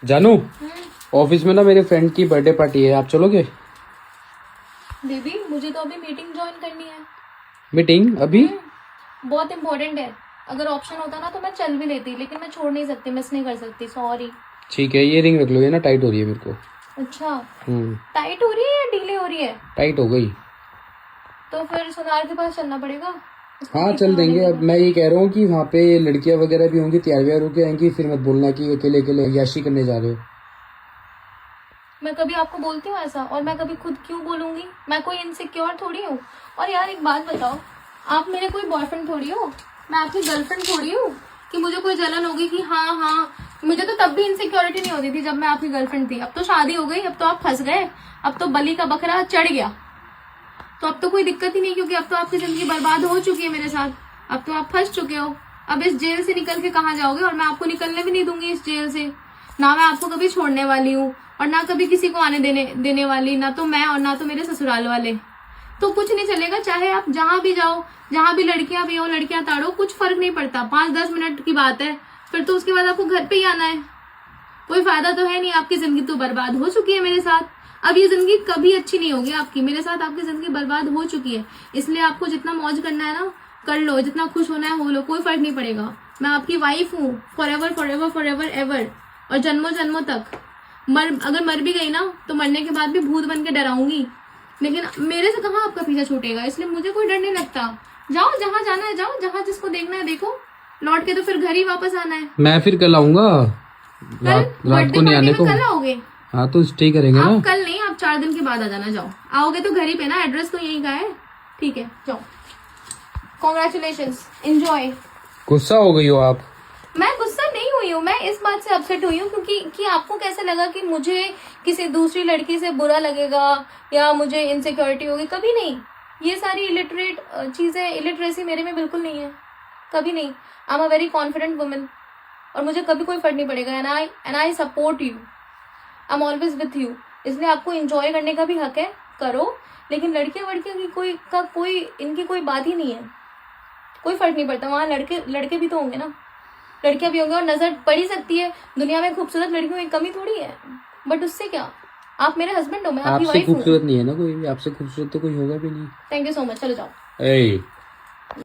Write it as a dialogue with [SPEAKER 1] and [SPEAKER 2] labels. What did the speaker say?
[SPEAKER 1] जानू, ऑफिस में ना मेरे फ्रेंड की बर्थडे पार्टी है, आप चलोगे?
[SPEAKER 2] बेबी मुझे तो अभी मीटिंग ज्वाइन करनी है।
[SPEAKER 1] मीटिंग अभी?
[SPEAKER 2] बहुत इम्पोर्टेंट है। अगर ऑप्शन होता ना तो मैं चल भी लेती, लेकिन मैं छोड़ नहीं सकती, मिस नहीं कर सकती, सॉरी।
[SPEAKER 1] ठीक है, ये रिंग रख लो, ये ना टाइट हो रही है मेरे को।
[SPEAKER 2] अच्छा, टाइट हो रही है या ढीली हो रही है?
[SPEAKER 1] टाइट हो गई।
[SPEAKER 2] तो फिर सुनार के पास चलना पड़ेगा। उसको
[SPEAKER 1] हाँ
[SPEAKER 2] ठीक
[SPEAKER 1] चल
[SPEAKER 2] करवाने
[SPEAKER 1] देंगे।
[SPEAKER 2] के
[SPEAKER 1] अब
[SPEAKER 2] लिए।
[SPEAKER 1] मैं ये कह रहा हूँ कि वहाँ पे लड़कियां वगैरह भी होंगी, तैयार व्यार होके आएंगी, फिर मत बोलना कि अकेले अकेले याशी करने जा रहे हो।
[SPEAKER 2] मैं कभी आपको बोलती हूँ ऐसा? और मैं कभी खुद क्यों बोलूंगी? मैं कोई इनसिक्योर थोड़ी हूँ। और यार एक बात बताओ, आप मेरे कोई बॉयफ्रेंड थोड़ी हो, मैं आपकी गर्लफ्रेंड थोड़ी हूँ कि मुझे कोई जलन होगी कि हाँ। मुझे तो तब भी इनसिक्योरिटी नहीं होती थी जब मैं आपकी गर्लफ्रेंड थी। अब तो शादी हो गई, अब तो आप फंस गए, अब तो बलि का बकरा चढ़ गया, तो अब तो कोई दिक्कत ही नहीं, क्योंकि अब तो आपकी जिंदगी बर्बाद हो चुकी है मेरे साथ। अब तो आप फंस चुके हो। अब इस जेल से निकल के कहाँ जाओगे? और मैं आपको निकलने भी नहीं दूंगी इस जेल से। ना मैं आपको कभी छोड़ने वाली हूँ और ना कभी किसी को आने देने वाली, ना तो मैं और ना तो मेरे ससुराल वाले। तो कुछ नहीं चलेगा, चाहे आप जहां भी जाओ, जहां भी लड़कियां भी हो, लड़कियां ताड़ो, कुछ फर्क नहीं पड़ता। 5-10 मिनट की बात है, फिर तो उसके बाद आपको घर पे ही आना है। कोई फायदा तो है नहीं, आपकी जिंदगी तो बर्बाद हो चुकी है मेरे साथ। अब ये जिंदगी कभी अच्छी नहीं होगी आपकी, मेरे साथ आपकी जिंदगी बर्बाद हो चुकी है। इसलिए आपको जितना मौज करना है ना कर लो, जितना खुश होना है हो लो, कोई फर्क नहीं पड़ेगा। मैं आपकी वाइफ हूँ, फॉर एवर एवर, और जन्मों जन्मों तक। अगर मर भी गई ना तो मरने के बाद भी भूत बन के डराऊंगी, लेकिन मेरे से कहाँ आपका पीछा छूटेगा। इसलिए मुझे कोई डर नहीं लगता। जाओ जहां जाना है जाओ, जहां जिसको देखना है देखो, लौट के तो फिर घर ही वापस आना है।
[SPEAKER 1] मैं फिर कल आऊंगा, रात को
[SPEAKER 2] बर्थडे
[SPEAKER 1] नहीं आने
[SPEAKER 2] पार्टी
[SPEAKER 1] को।
[SPEAKER 2] में कल आओगे?
[SPEAKER 1] हाँ तो स्टे करेंगे ना।
[SPEAKER 2] आप कल नहीं, आप 4 दिन के बाद आ जाना। जाओ, आओगे तो घर ही पे ना, एड्रेस तो यहीं का है। ठीक है जाओ, कॉन्ग्रेचुलेशंस, एंजॉय।
[SPEAKER 1] गुस्सा हो गई हो आप?
[SPEAKER 2] मैं गुस्सा नहीं हुई हूँ, मैं इस बात से अपसेट हुई हूँ क्योंकि कि आपको कैसे लगा कि मुझे किसी दूसरी लड़की से बुरा लगेगा या मुझे इनसिक्योरिटी होगी। कभी नहीं। ये सारी इलिटरेट चीजें, इलिटरेसी मेरे में बिल्कुल नहीं है, कभी नहीं। I am a very confident women और मुझे कभी कोई फर्क नहीं पड़ेगा। And I support you, I am always with you. इसलिए आपको एंजॉय करने का भी हक है, करो। लेकिन लड़कियां वड़कियों की कोई इनकी कोई बात ही नहीं है, कोई फर्क नहीं पड़ता। वहाँ लड़के भी तो होंगे ना, लड़कियां भी होंगी, और नजर पड़ ही सकती है। दुनिया में खूबसूरत लड़कियों की कमी थोड़ी है, बट उससे क्या, आप मेरे हस्बैंड हो, मैं आपकी
[SPEAKER 1] आपसे
[SPEAKER 2] वाइफ हूँ।
[SPEAKER 1] खूबसूरत नहीं है ना कोई, आपसे खूबसूरत तो कोई होगा भी नहीं।
[SPEAKER 2] थैंक यू सो मच, चलो जाओ।
[SPEAKER 1] ए